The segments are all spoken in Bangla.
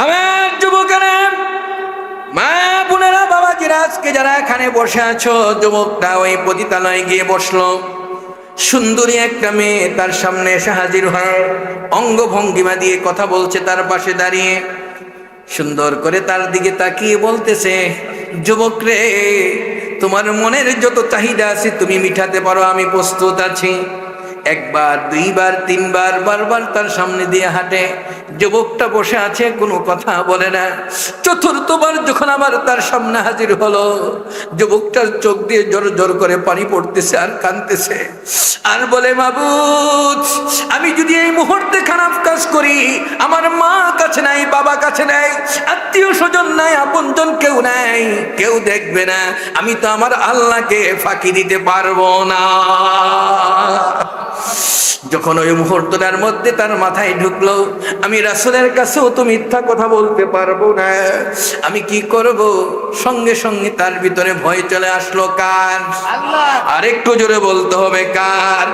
আমার যুবকেরা, মা বোনেরা, বাবাজিরা, আজকে যারা এখানে বসে আছো, যুবকটা ওই পতিতালয়ে গিয়ে বসলো। সুন্দরী একটা মেয়ে তার সামনে এসে হাজির হয়, অঙ্গ ভঙ্গিমা দিয়ে কথা বলছে তার পাশে দাঁড়িয়ে, সুন্দর করে তার দিকে তাকিয়ে বলতেছে, যুবক রে, তোমার মনের যত চাহিদা আছে তুমি মিটাতে পারো, আমি প্রস্তুত আছি। একবার, দুইবার, তিনবার, বারবার তার সামনে দিয়ে হাঁটে। যুবকটা বসে আছে, কোনো কথা বলে না। চতুর্থবার যখন আবার তার সামনে হাজির হলো, যুবকটার চোখ দিয়ে জোর জোর করে পানি পড়তেছে আর কাঁদতেছে, আর বলে, মাবুদ, আমি যদি এই মুহূর্তে খারাপ কাজ করি, আমার মা কাছে নাই, বাবা কাছে নাই, আত্মীয় স্বজন নাই, আপনজন কেউ নাই, কেউ দেখবে না, আমি তো আমার আল্লাহকে ফাঁকি দিতে পারবো না। যখন ওই মুহূর্তটার মধ্যে তার মাথায় ঢুকলো, আমি রাসূলের কাছেও তো মিথ্যা কথা বলতে পারবো না, আমি কি করব? সঙ্গে সঙ্গে তার ভিতরে ভয় চলে আসলো। কার? আল্লাহ। আর একটু জোরে বলতে হবে, কার?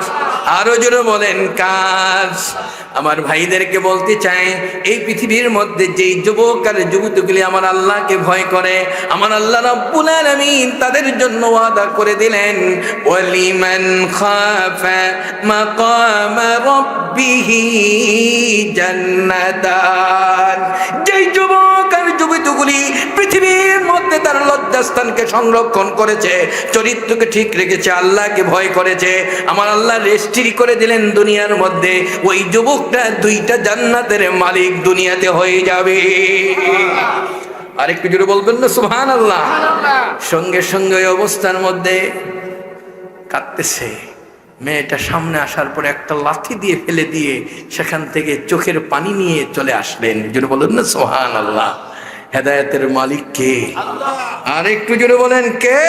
আরো জোরে বলেন, কার? আমার ভাইদেরকে বলতে চাই, এই পৃথিবীর মধ্যে যেই যুবক আর যুবতীগুলি আমার আল্লাহকে ভয় করে, আমার আল্লাহ রাব্বুল আলামিন তাদের জন্য ওয়াদা করে দিলেন, ওয়ালিমান খাফা মাকাম রাব্বিহি জান্নাতান। যেই যুবক আর যুবতীগুলি পৃথিবীর মধ্যে তার লজ্জাস্থানকে সংরক্ষণ করেছে, চরিত্রকে ঠিক রেখেছে, আল্লাহকে ভয় করেছে, আমার আল্লাহ রেজিস্ট্রি করে দিলেন দুনিয়ার মধ্যে, ওই যুবকটা দুইটা জান্নাতের মালিক দুনিয়াতে হয়ে যাবে। আরেকটু জোরে বলবেন না সুবহানাল্লাহ? সঙ্গে সঙ্গে ওই অবস্থার মধ্যে কাঁদতেছে। মেয়েটা সামনে আসার পরে একটা লাথি দিয়ে ফেলে দিয়ে সেখান থেকে চোখের পানি নিয়ে চলে আসলেন। জোরে বলেন না সুবহানাল্লাহ? হেদায়েতের মালিক কে? আল্লাহ। আর একটু জোরে বলেন, কে?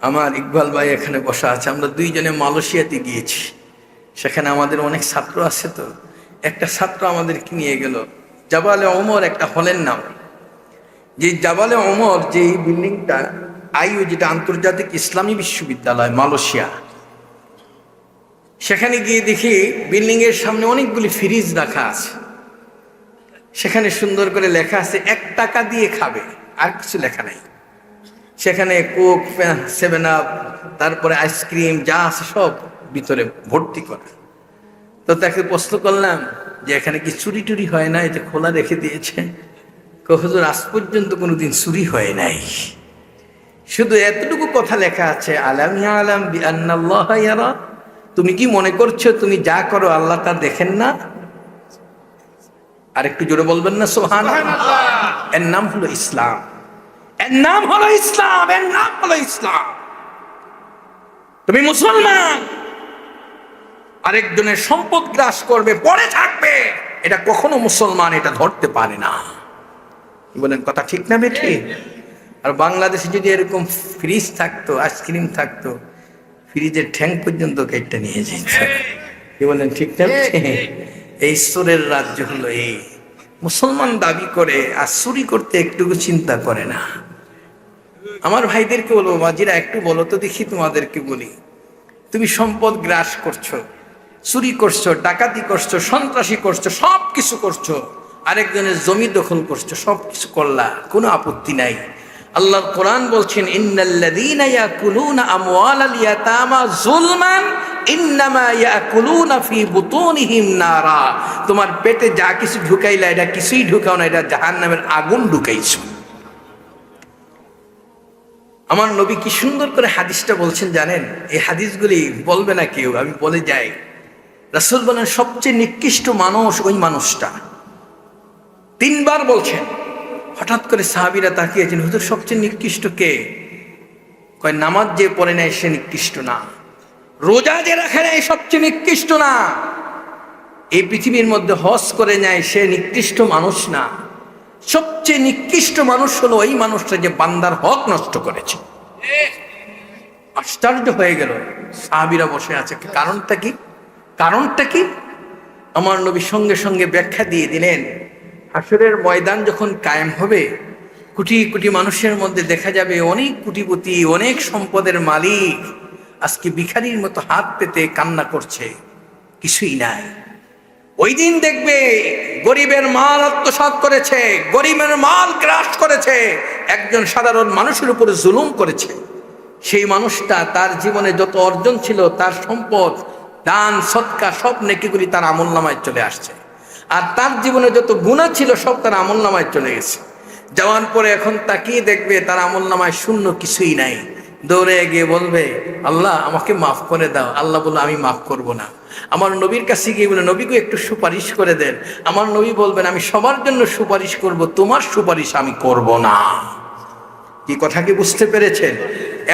আমার ইকবাল ভাই এখানে বসা আছে, আমরা দুইজনে মালয়েশিয়াতে গিয়েছি, সেখানে আমাদের অনেক ছাত্র আছে। তো একটা ছাত্র আমাদেরকে নিয়ে গেল জাবালে ওমর, একটা হলের নাম। যে জাবালে ওমর, যে বিল্ডিংটা আইইউ, যেটা আন্তর্জাতিক ইসলামী বিশ্ববিদ্যালয় মালয়েশিয়া, সেখানে গিয়ে দেখি বিল্ডিং এর সামনে অনেকগুলি ফ্রিজ রাখা আছে। সেখানে সুন্দর করে লেখা আছে 1 টাকা দিয়ে খাবে, আর কিছু লেখা নাই। সেখানে কোক, 7 আপ, তারপরে আইসক্রিম, যা আছে সব ভিতরে ভর্তি করা। তো তাকে প্রশ্ন করলাম যে এখানে কি চুরি টুরি হয় না? এটা খোলা রেখে দিয়েছে। হুজুর, আজ পর্যন্ত কোনোদিন চুরি হয় নাই, শুধু এতটুকু কথা লেখা আছে, আলাম ইয়ালাম বিআন্নাল্লাহা ইয়ারা। তুমি কি মনে করছো তুমি যা করো আল্লাহ তা দেখেন না? আর একটু জোরে বলবেন না সুবহানাল্লাহ? এর নাম হলো ইসলাম, এর নাম হলো ইসলাম, এর নাম হলো ইসলাম। তুমি মুসলমান, আরেকজনের সম্পদ গ্রাস করবে, পড়ে থাকবে, এটা কখনো মুসলমান এটা ধরতে পারে না। বলেন কথা ঠিক না বেঠি? আর বাংলাদেশে যদি এরকম ফ্রিজ থাকতো, আইসক্রিম থাকতো, ফ্রিজের ঠ্যাং পর্যন্ত কেটে নিয়ে যেত। কি বলেন ঠিক না? এই চোরের রাজ্য হলো এই। মুসলমান দাবি করে আর চুরি করতে একটুকু চিন্তা করে না। আমার ভাইদেরকে বলবো, বাজিরা একটু বলো তো দেখি, তোমাদেরকে বলি, তুমি সম্পদ গ্রাস করছো, চুরি করছো, ডাকাতি করছো, সন্ত্রাসী করছো, সব কিছু করছো, আরেকজনের জমি দখল করছো, সব কিছু করলা, কোনো আপত্তি নাই। আল্লাহর কোরআন বলছেন, ইন্নাল্লাযীনা ইয়াকুলুনা আমওয়ালাল ইয়াতামা যুলমান ইন্নামা ইয়াকুলুনা ফি বুতুনিহিম নারা। তোমার পেটে যা কিছু ঢুকাইলা, এটা কিছুই ঢুকাও না, এটা জাহান্নামের আগুন ঢুকাইছো। আমার নবী কি সুন্দর করে হাদিসটা বলছেন জানেন? এই হাদিসগুলি বলবে না কেউ, আমি বলে যাই। রাসূল বলেন, সবচেয়ে নিকৃষ্ট মানুষ ওই মানুষটা। 3 বার বলছেন। হঠাৎ করে সাহাবীরা তাকিয়েছেন, হুজুর সবচেয়ে নিকৃষ্ট কে? কয়, নামাজ যে পড়ে নেয় সে নিকৃষ্ট না, রোজা যে রাখে নেয় সবচেয়ে নিকৃষ্ট না, এই পৃথিবীর মধ্যে হজ করে নেয় সে নিকৃষ্ট মানুষ না। সবচেয়ে নিকৃষ্ট মানুষ হলো ওই মানুষটা যে বান্দার হক নষ্ট করেছে। আশ্চর্য হয়ে গেল, সাহাবীরা বসে আছে, কারণটা কি? কারণটা কি? আমার নবী সঙ্গে সঙ্গে ব্যাখ্যা দিয়ে দিলেন, হাসরের ময়দান যখন কায়েম হবে, কোটি কোটি মানুষের মধ্যে দেখা যাবে অনেক কোটিপতি, অনেক সম্পদের মালিক আজকে ভিখারির মতো হাত পেতে কান্না করছে, কিছুই নাই। ওই দিন দেখবে গরিবের মাল আত্মসাৎ করেছে, গরিবের মাল গ্রাস করেছে, একজন সাধারণ মানুষের উপরে জুলুম করেছে। সেই মানুষটা তার জীবনে যত অর্জন ছিল, তার সম্পদ, দান সদকা সব নেকিগুলি তার আমলনামায় চলে আসছে। আর তার জীবনে যত গুনাহ ছিল সব তার আমলনামায় চলে গেছে। যাওয়ার পরে এখন তাকিয়ে দেখবে তার আমলনামায় শূন্য, কিছুই নাই। দৌড়ে গিয়ে বলবে, আল্লাহ আমাকে মাফ করে দাও। আল্লাহ বলল, আমি মাফ করব না। আমার নবীর কাছে গিয়ে বলে, নবীকে একটু সুপারিশ করে দেন। আমার নবী বলবেন, আমি সবার জন্য সুপারিশ করব, তোমার সুপারিশ আমি করব না। কি কথা কি বুঝতে পেরেছেন?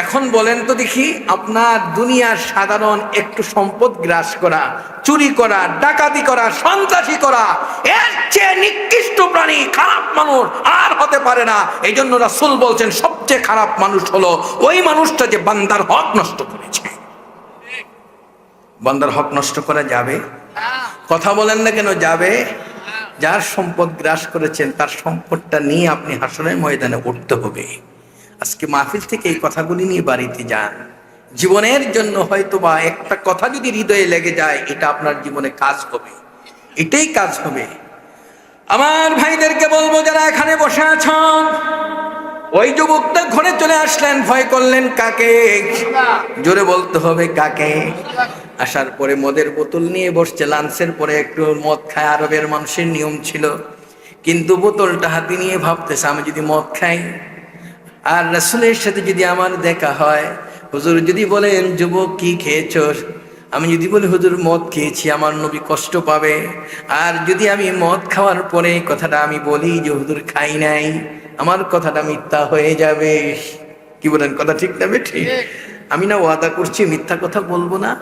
এখন বলেন তো দেখি, আপনার দুনিয়ার সাধারণ একটু সম্পদ গ্রাস করা, চুরি করা, ডাকাতি করা, সন্ত্রাসী করা, এর চেয়ে নিকৃষ্ট প্রাণী, খারাপ মানুষ আর হতে পারে না। এই জন্য রাসূল বলছেন, সবচেয়ে খারাপ মানুষ হলো ওই মানুষটা যে বান্দার হক নষ্ট করেছে। বান্দার হক নষ্ট করা যাবে? কথা বলেন না কেন যাবে? যার সম্পদ গ্রাস করেছেন তার সম্পদটা নিয়ে আপনি হাসরের ময়দানে উঠতে হবে। আজকে মাহফিল থেকে এই কথাগুলি নিয়ে বাড়িতে যান। জীবনের জন্য হয়তো বা একটা কথা যদি হৃদয়ে লেগে যায়, এটা আপনার জীবনে কাজ হবে, এটাই কাজ হবে। আমার ভাইদেরকে বলবো, যারা এখানে বসে আছেন, ওই যুবকটা ঘরে চলে আসলেন, ভয় করলেন কাকে? জোরে বলতে হবে কাকে? আসার পরে মদের বোতল নিয়ে বসছে। লাঞ্চের পরে একটু মদ খায়, আরবের মানুষের নিয়ম ছিল। কিন্তু বোতলটা হাতে নিয়ে ভাবতেছে, আমি যদি মদ খাই আর রাসূলের সাথে যদি আমার দেখা হয়, হুজুর যদি বলেন, যুবক কি খেয়েছস? আমি যদি বলি, হুজুর মদ খেয়েছি, আমার নবী কষ্ট পাবে। আর যদি আমি মদ খাওয়ার পরে কথাটা আমি বলি যে হুজুর খাই নাই, আমার কথাটা মিথ্যা হয়ে যাবে। কি বলেন, কথা ঠিক না বেঠিক? আমি না ওয়াদা করছি মিথ্যা কথা বলবো না।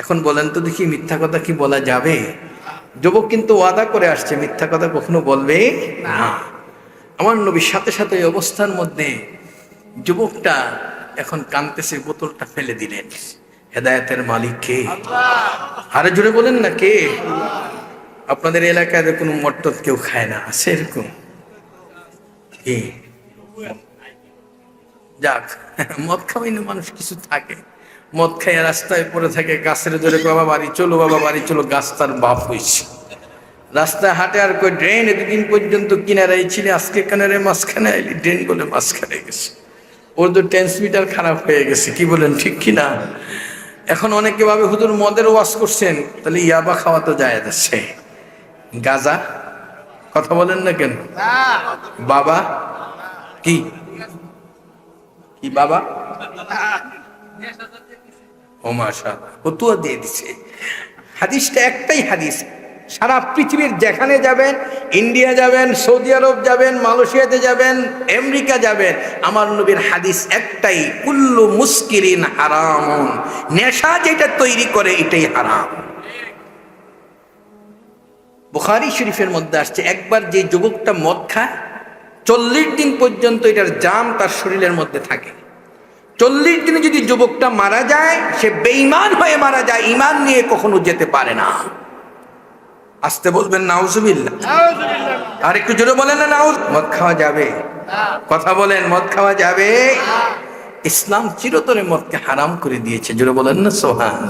এখন বলেন তো দেখি, মিথ্যা কথা কি বলা যাবে? যুবক কিন্তু ওয়াদা করে আসছে, মিথ্যা কথা কখনো বলবে না। আমার নবীর সাথে সাথে এই অবস্থার মধ্যে যুবকটা এখন কাঁদতেছে, বোতলটা ফেলে দিলেন। হেদায়েতের মালিক কে? আরে জোরে বলেন না কে? আপনাদের এলাকায় কোনো মট্টত কেউ খায় না, আছে এরকম? কি যাক, মদ খাওয়াই না মানুষ কিছু থাকে, মদ খাইয়া রাস্তায় পড়ে থাকে, গাছের ধরে, বাবা বাড়ি চলো, বাবা বাড়ি চলো, গাছ তার বাপ হয়েছে। রাস্তায় হাঁটে আর কই ড্রেন, এতদিন পর্যন্ত কিনারাই ছিল, আজকে কানারে মাঝখানে আইলি, ড্রেন বলে মাঝখানে গেছে। ওর তো ট্রান্সমিটার খারাপ হয়ে গেছে। কি বলেন, ঠিক কিনা? এখন অনেকে ভাবে হুজুর মদের ওয়াজ করছেন, তাহলে ইয়াবা খাওয়া তো যায় যাচ্ছে। গাজা, কথা বলেন না কেন? বাবা কি কি বাবা? ও মাশাআল্লাহ, ফতুয়া দিয়ে দিছে। হাদিসটা একটাই হাদিস, সারা পৃথিবীর যেখানে যাবেন, ইন্ডিয়া যাবেন, সৌদি আরব যাবেন, মালয়েশিয়াতে যাবেন, আমেরিকা যাবেন, আমার নবীর হাদিস একটাই, কুল্লু মুস্কিরিন হারাম। নেশা যেটা তৈরি করে এটাই হারাম। বুখারী শরীফের মধ্যে আসছে, একবার যে যুবকটা মদ খায়, 40 দিন পর্যন্ত এটার জাম তার শরীরের মধ্যে থাকে। 40 দিনে যদি যুবকটা মারা যায়, সে বেঈমান হয়ে মারা যায়, ঈমান নিয়ে কখনো যেতে পারে না। আসতে বলবেন নাউজুবিল্লাহ। আর একটু জোরে বলেন না নাউজ। মদ খাওয়া যাবে? কথা বলেন, মদ খাওয়া যাবে? ইসলাম চিরতরে মদকে হারাম করে দিয়েছে। জোরে বলেন না সুবহান।